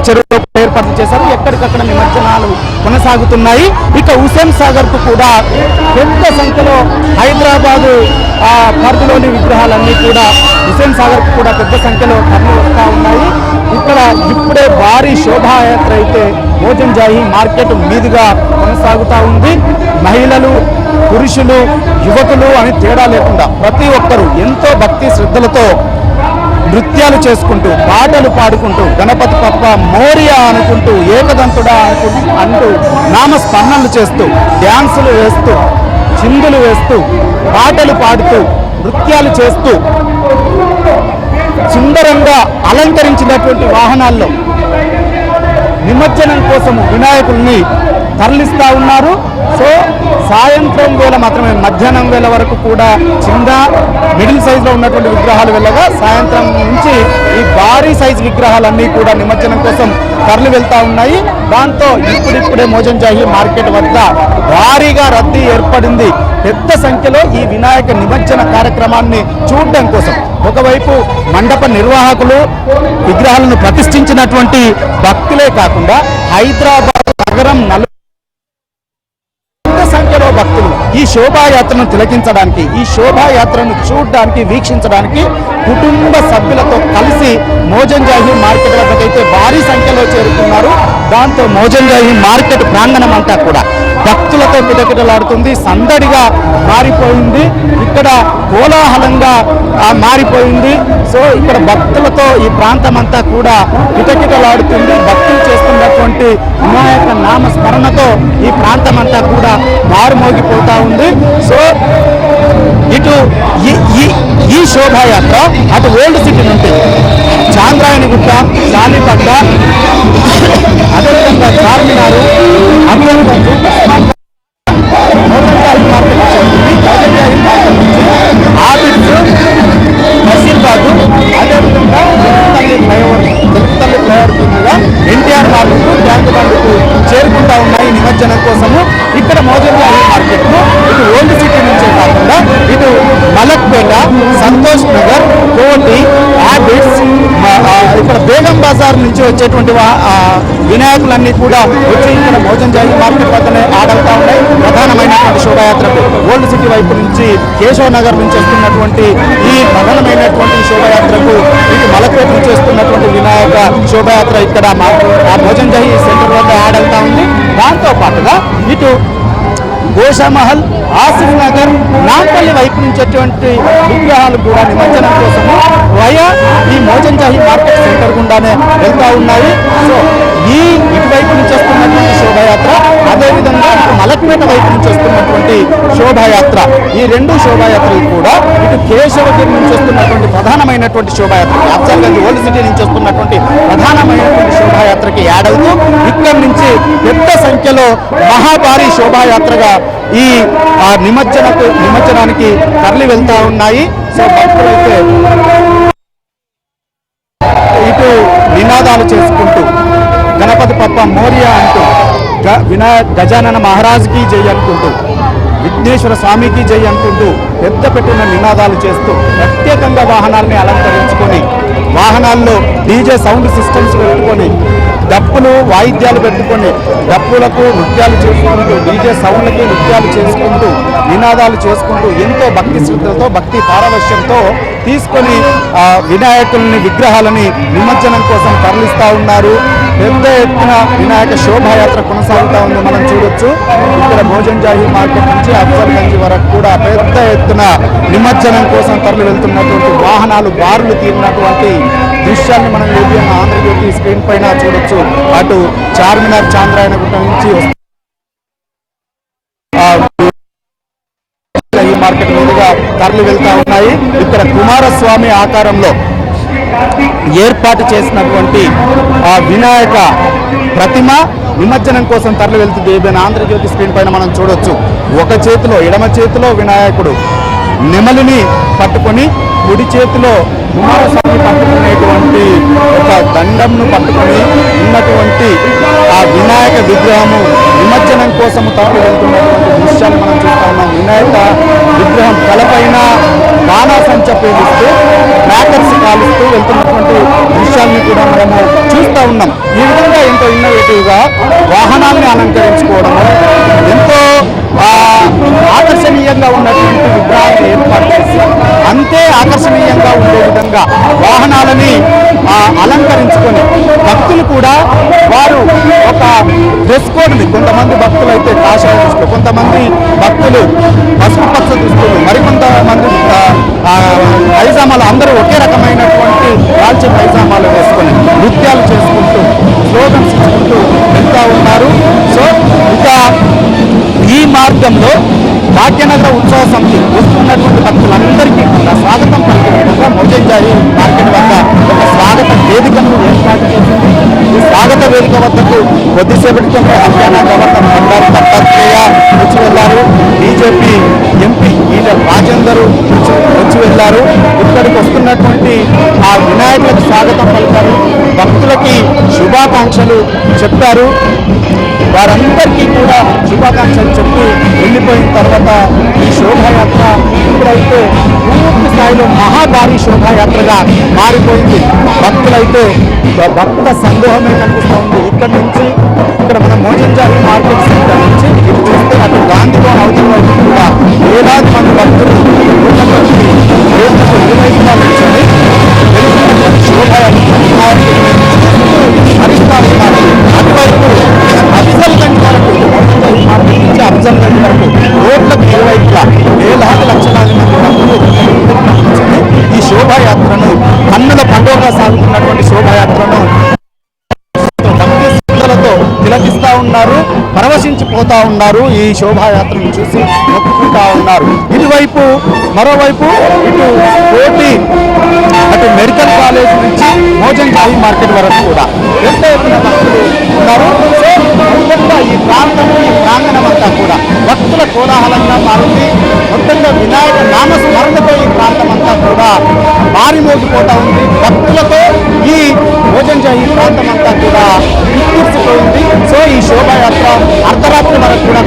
చెరువులో ఏర్పాటు చేశారు. ఎక్కడికక్కడ నిమజ్జనాలు కొనసాగుతున్నాయి. ఇక హుస్సేన్ సాగర్ కు కూడా పెద్ద సంఖ్యలో హైదరాబాదు పరిధిలోని విగ్రహాలన్నీ కూడా హుస్సేన్ సాగర్ కు కూడా పెద్ద సంఖ్యలో తరలి వస్తూ ఉన్నాయి. ఇక్కడ ఇప్పుడే భారీ శోభాయాత్ర అయితే మోజంజాహి మార్కెట్ మీదుగా కొనసాగుతూ ఉంది. మహిళలు, పురుషులు, యువకులు అని తేడా లేకుండా ప్రతి ఒక్కరూ ఎంతో భక్తి శ్రద్ధలతో నృత్యాలు చేసుకుంటూ, పాటలు పాడుకుంటూ, గణపతి పప్ప మోరియా అనుకుంటూ, ఏకదంతుడా అంటూ నామస్మరణలు చేస్తూ, డ్యాన్సులు వేస్తూ, చిందులు వేస్తూ, పాటలు పాడుతూ, నృత్యాలు చేస్తూ సుందరంగా అలంకరించినటువంటి వాహనాల్లో నిమజ్జనం కోసము వినాయకుల్ని తరలిస్తూ ఉన్నారు. సో సాయంత్రం వేళ మాత్రమే, మధ్యాహ్నం వేళ వరకు కూడా చిన్న మిడిల్ సైజులో ఉన్నటువంటి విగ్రహాలు వెళ్ళగా సాయంత్రం నుంచి ఈ భారీ సైజు విగ్రహాలన్నీ కూడా నిమజ్జనం కోసం తరలి వెళ్తూ ఉన్నాయి. దాంతో ఇప్పుడిప్పుడే మోజంజాహి మార్కెట్ వద్ద భారీగా రద్దీ ఏర్పడింది. పెద్ద సంఖ్యలో ఈ వినాయక నిమజ్జన కార్యక్రమాన్ని చూడడం కోసం ఒకవైపు మండప నిర్వాహకులు విగ్రహాలను ప్రతిష్ఠించినటువంటి భక్తులే కాకుండా హైదరాబాద్ నగరం సంఖ్యలో భక్తులు ఈ శోభాయాత్రను తిలకించడానికి, ఈ శోభాయాత్రను చూడడానికి, వీక్షించడానికి కుటుంబ సభ్యులతో కలిసి మోజంజాహి మార్కెట్ వద్దకైతే భారీ సంఖ్యలో చేరుకున్నారు. దాంతో మోజంజాహి మార్కెట్ ప్రాంగణం అంతా కూడా భక్తులతో కిటకిటలాడుతుంది, సందడిగా మారిపోయింది, ఇక్కడ కోలాహలంగా మారిపోయింది. సో ఇక్కడ భక్తులతో ఈ ప్రాంతం అంతా కూడా కిటకిటలాడుతుంది. భక్తులు చేస్తున్నటువంటి వినాయక నామస్మరణతో ఈ ప్రాంతం అంతా కూడా మారుమోగిపోతా ఉంది. సో ఇటు ఈ శోభాయాత్ర అటు ఓల్డ్ సిటీ నుండి చాంద్రాయణగుట్ట, శాలిపట్ట, అదేవిధంగా చార్మినారు, అమీర్గంజ్, బషీర్బాదు, అదేవిధంగా తెలుగుతల్లి ఫ్లైఓవర్ మీదుగా ఎన్టీఆర్ మార్కెట్, ట్యాంక్ బండ్కు చేరుకుంటా ఉన్నాయి నిమజ్జనం కోసము. ఇక్కడ మోజంజాహి మార్కెట్ ను ఇటు ఓల్డ్ సిటీ నుంచే కాకుండా ఇటు మలక్పేట, సంతోష్ నగర్, కోటి, హ్యాబిట్స్, ఇక్కడ బేగం బజార్ నుంచి వచ్చేటువంటి వినాయకులన్నీ కూడా వచ్చి ఇక్కడ మోజంజాహి మార్కెట్ వద్దనే ఆడవుతా ఉన్నాయి. ప్రధానమైనటువంటి శోభాయాత్రకు ఓల్డ్ సిటీ వైపు నుంచి, కేశవ్ నగర్ నుంచి వస్తున్నటువంటి ఈ ప్రధానమైనటువంటి శోభాయాత్రకు ఇటు మలక్పేట నుంచి వస్తున్నటువంటి వినాయక శోభాయాత్ర ఇక్కడ మోజంజాహి సెంటర్ వద్ద ఆడవుతా ఉంది. దాంతో పాటుగా ఇటు గోషామహల్, ఆసిఫ్ నగర్, నాంపల్లి వైపు నుంచేటువంటి విగ్రహాలు కూడా నిమజ్జనం కోసము వయా ఈ మోజంజాహి మార్కెట్ సెంటర్ గుండానే వెళ్తూ ఉన్నాయి. సో ఈ ఇటువైపు నుంచి వస్తున్నటువంటి శోభాయాత్ర, అదేవిధంగా మలక్పేట వైపు నుంచి వస్తున్నటువంటి శోభాయాత్ర, ఈ రెండు శోభాయాత్రలు కూడా ఇటు కేశవగిరి నుంచి వస్తున్నటువంటి ప్రధానమైనటువంటి శోభాయాత్ర, అఫ్జల్గంజ్ ఓల్డ్ సిటీ నుంచి వస్తున్నటువంటి ప్రధానమైనటువంటి శోభాయాత్రకి యాడ్ అవుతూ ఇక్కడి నుంచి పెద్ద సంఖ్యలో మహాభారీ శోభాయాత్రగా ఈ నిమజ్జనానికి తరలి వెళ్తా ఉన్నాయి. సో భక్తులైతే ఇటు నినాదాలు చేసుకుంటూ గణపతి పప్ప మోరియా అంటూ, గజానన మహారాజ్కి జై అనుకుంటూ, విఘ్నేశ్వర స్వామికి జై అనుకుంటూ పెద్ద పెట్టిన నినాదాలు చేస్తూ ప్రత్యేకంగా వాహనాలని అలంకరించుకొని, వాహనాల్లో డీజే సౌండ్ సిస్టమ్స్ పెట్టుకొని, డప్పులు వాయిద్యాలు పెట్టుకొని డప్పులకు నృత్యాలు చేసుకుంటూ, డీజే సౌండ్లకి నృత్యాలు చేసుకుంటూ, నినాదాలు చేసుకుంటూ ఎంతో భక్తి శ్రద్ధలతో, భక్తి పారవశ్యంతో తీసుకొని వినాయకుల్ని, విగ్రహాలని నిమజ్జనం కోసం తరలిస్తూ ఉన్నారు. పెద్ద ఎత్తున వినాయక శోభాయాత్ర కొనసాగుతూ ఉంది. మనం చూడొచ్చు ఇక్కడ మోజంజాహి మార్కెట్ నుంచి అఫ్జల్గంజ్ వరకు కూడా పెద్ద ఎత్తున నిమజ్జనం కోసం తరలి వెళ్తున్నటువంటి వాహనాలు బారులు తీరినటువంటి దృశ్యాన్ని మనం ఏబిఎన్ ఆంధ్రజ్యోతి స్క్రీన్ పైన చూడొచ్చు. అటు చార్మినార్, చాంద్రాయణగుట్ట నుంచి ఈ మార్కెట్ మీదుగా తరలి వెళ్తా ఉన్నాయి. ఇక్కడ కుమారస్వామి ఆకారంలో ఏర్పాటు చేసినటువంటి వినాయక ప్రతిమ నిమజ్జనం కోసం తరలి వెళ్తుంది. ఏబిఎన్ ఆంధ్రజ్యోతి స్క్రీన్ పైన మనం చూడొచ్చు. ఒక చేతిలో, ఎడమ చేతిలో వినాయకుడు నెమలిని పట్టుకొని, కుడి చేతిలో కుమారస్వామి పట్టుకునేటువంటి ఒక దండంను పట్టుకొని ఉన్నటువంటి ఆ వినాయక విగ్రహము నిమజ్జనం కోసం తరలి వెళ్తున్నటువంటి దృశ్యాలు మనం చూస్తా ఉన్నాం. వినాయక విగ్రహం తలపైన బాణాసంచ పేలుస్తూ క్రాకర్స్ కాలుస్తూ వెళ్తున్నటువంటి దృశ్యాన్ని కూడా మనము చూస్తూ ఉన్నాం. ఈ విధంగా ఎంతో ఇన్నోవేటివ్గా వాహనాల్ని అలంకరించుకోవడము, ఎంతో ఆకర్షణీయంగా ఉన్నటువంటి విగ్రహాన్ని ఏర్పాటు చేసి అంతే ఆకర్షణీయంగా ఉండే విధంగా వాహనాలని అలంకరించుకొని భక్తులు కూడా వారు ఒక డ్రెస్ కోడ్ని, కొంతమంది భక్తులు అయితే కాషాయ దుస్తులు, కొంతమంది భక్తులు పసుపు పచ్చ దుస్తులు, మరికొంతమంది పైజామాలు, అందరూ ఒకే రకమైనటువంటి కాల్చి పైజామాలు వేసుకొని నృత్యాలు చేసుకుంటూ స్లోగన్స్ ఇచ్చుకుంటూ వెళ్తూ ఉన్నారు. సో ఇక ఈ మార్గంలో భాగ్యనగర ఉత్సవ సమితి వస్తున్నటువంటి భక్తులందరికీ కూడా స్వాగతం పలికే విధంగా మోజంజాయి మార్కెట్ వద్ద ఒక స్వాగత వేదికను ఏర్పాటు చేసింది. ఈ స్వాగత వేదిక వద్దకు కొద్దిసేపటి క్రితమే హర్యానా గవర్నర్ బండారు దత్తాత్రేయ వచ్చి వెళ్లారు. బీజేపీ ఎంపీ ఈటల రాజేందర్ వచ్చి వెళ్లారు. ఇక్కడికి వస్తున్నటువంటి ఆ వినాయకులకు స్వాగతం పలికారు, భక్తులకి శుభాకాంక్షలు చెప్పారు. వారందరికీ కూడా శుభాకాంక్షలు చెప్పి వెళ్ళిపోయిన తర్వాత ఈ శోభాయాత్ర ఇప్పుడైతే పూర్తి స్థాయిలో మహాభారీ శోభాయాత్రగా మారిపోయింది. భక్తులైతే భక్త సందోహమే కనిపిస్తూ ఉంది. ఇక్కడ నుంచి ఇక్కడ మన మోజంజాహి మార్కెట్ సెంటర్ నుంచి ఇది చూస్తే అటు గాంధీభవన్ అవతల వైపు కూడా వేలాది మంది భక్తులు ఇరువైపులా నిల్చొని శోభాయాత్ర హరిస్తా ఉన్నారు. అటువైపు అఫ్జల్గంజ్ వరకు, మోజంజాహి మార్కెట్ నుంచి అఫ్జల్గంజ్ వరకు రోడ్లకు ఇరువైపులా వేలాది లక్షలాది మంది భక్తులు ఈ శోభాయాత్రను, కన్నుల పండుగగా సాగుతున్నటువంటి శోభాయాత్రను భక్తి శ్రద్ధలతో తిలకిస్తూ ఉన్నారు, పరవశించిపోతా ఉన్నారు. ఈ శోభాయాత్రను చూసి మొక్కుకుంటా ఉన్నారు. ఇటువైపు మరోవైపు ఇటు కోటి, అటు మెడికల్ కాలేజ్ నుంచి మోజంజాహి మార్కెట్ వరకు కూడా పెద్ద ఎత్తున భక్తులు ఉన్నారు. సో మొత్తంగా ఈ ప్రాంతం, ఈ ప్రాంగణం అంతా కూడా భక్తుల కోలాహలంగా మారింది. మొత్తంగా వినాయక నామస్మరణతో ఈ ప్రాంతం అంతా కూడా మారిమోగిపోతా ఉంది. భక్తులతో ఈ మోజంజాహి ప్రాంతం అంతా కూడా విస్తరిసిపోయింది. సో ఈ శోభాయాత్ర అర్ధరాత్రి వరకు కూడా